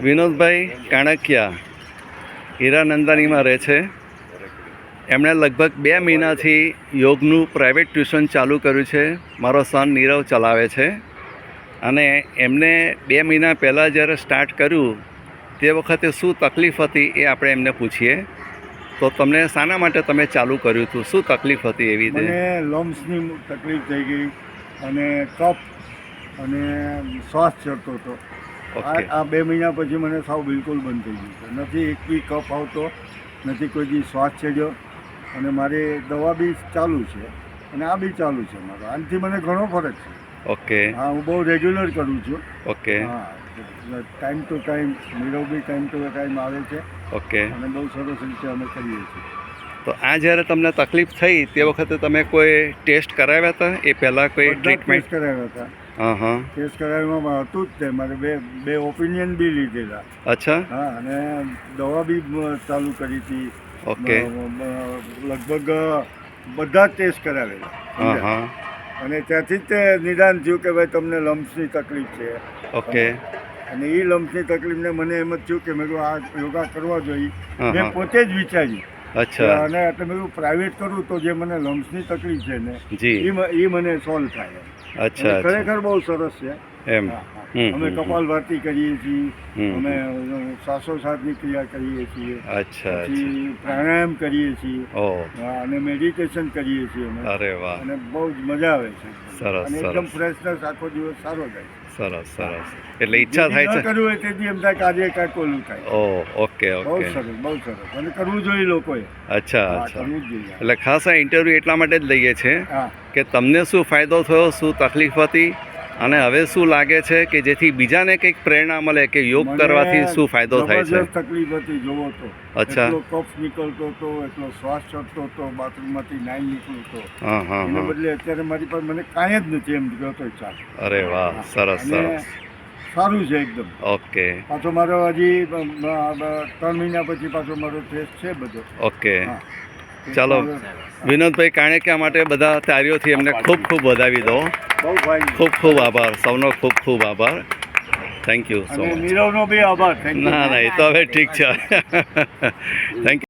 વિનોદભાઈ કાણકિયા હીરાનંદાનીમાં રહે છે. એમણે લગભગ 2 મહિનાથી યોગનું પ્રાઇવેટ ટ્યુશન ચાલુ કર્યું છે. મારો સન નીરવ ચલાવે છે. અને એમને 2 મહિના પહેલાં જ્યારે સ્ટાર્ટ કર્યું તે વખતે શું તકલીફ હતી એ આપણે એમને પૂછીએ. તો તમને શાના માટે તમે ચાલુ કર્યું હતું? શું તકલીફ હતી? એવી રીતે મને લમ્સની તકલીફ થઈ ગઈ અને કફ અને શ્વાસ ચડતો હતો. આ 2 મહિના પછી મને સાવ બિલકુલ બંધ થઈ ગયું છે. નથી એક બી કફ આવતો, નથી કોઈ દી શ્વાસ ચડ્યો. અને મારી દવા બી ચાલુ છે અને આ બી ચાલુ છે મારો. આનાથી મને ઘણો ફરક છે. ઓકે. હા, હું બહુ રેગ્યુલર કરું છું. ઓકે. હા, ટાઈમ ટુ ટાઈમ નીરવ બી ટાઈમ ટુ ટાઈમ આવે છે. ઓકે. અને બહુ સરસ રીતે અમે કરીએ છીએ. તો આ જ્યારે તમને તકલીફ થઈ તે વખતે તમે કોઈ ટેસ્ટ કરાવ્યા હતા? એ પહેલાં કોઈ ટ્રીટમેન્ટ કરાવ્યા હતા? હા. ટેસ્ટ કરાવવામાં હતું જ તે. મારે બે ઓપિનિયન બી લીધેલા. અચ્છા. હા, અને દવા બી ચાલુ કરી હતી. ઓકે. લગભગ બધા જ ટેસ્ટ કરાવેલા. હા. અને ત્યાંથી જ તે નિદાન થયું કે ભાઈ તમને લમ્સની તકલીફ છે. ઓકે. અને એ લમ્સની તકલીફને મને એમ જ થયું કે મેં આ યોગા કરવા જોઈએ. મેં પોતે જ વિચાર્યું. અચ્છા. અને એટલે મેં પ્રાઇવેટ કરું તો જે મને લમ્સની તકલીફ છે ને જી એ મને સોલ્વ થાય. અચ્છા. ખરેખર બહુ સરસ છે. એમ અમે કપાલભાતી કરીએ છીએ, અમે શ્વાસોશ્વાસની ક્રિયા કરીએ છીએ, અચ્છા, પછી પ્રાણાયામ કરીએ છીએ, ઓહ, અને મેડિટેશન કરીએ છીએ અમે. અરે વાહ, અને બહુ જ મજા આવે છે. સરસ. અને એકદમ ફ્રેશનેસ આખો દિવસ સારો જાય. સરસ. એટલે ઈચ્છા થાય છે કરવું હોય તેથી એમ થાય કે આજે કાંઈક ઓલું થાય. ઓહ, ઓકે. બહુ સરસ. અને કરવું જોઈએ લોકોએ. અચ્છા. કરવું જ જોઈએ. એટલે ખાસ આ ઇન્ટરવ્યૂ એટલા માટે જ લઈએ છીએ કે તમને શું ફાયદો થયો, શું તકલીફ હતી, અને હવે શું લાગે છે કે જેથી બીજાને કંઈક પ્રેરણા મળે કે યોગ કરવાથી શું ફાયદો થાય છે. તકલીફ હતી જોવો તો. અચ્છા. એટલો કફ નીકળતો હતો, એટલો શ્વાસ ચડતો હતો, બાથરૂમમાંથી નાઈ નીકળતો. એને બદલે અત્યારે મારી પાસે મને કાંઈ જ નથી, એમ કહો તો ચાલે. અરે વાહ, સરસ. સારું છે એકદમ. ઓકે. પાછો મારો હજી 3 મહિના પછી પાછો મારો ટેસ્ટ છે બધો. ઓકે. ચાલો, વિનોદભાઈ કાણેકિયા માટે બધા તાળીઓથી એમને ખૂબ ખૂબ વધાવી દો. ખૂબ ખૂબ આભાર. સૌનો ખૂબ ખૂબ આભાર. Thank you so much. નીરવનો બી આભાર. ના, એ તો હવે ઠીક છે. Thank you.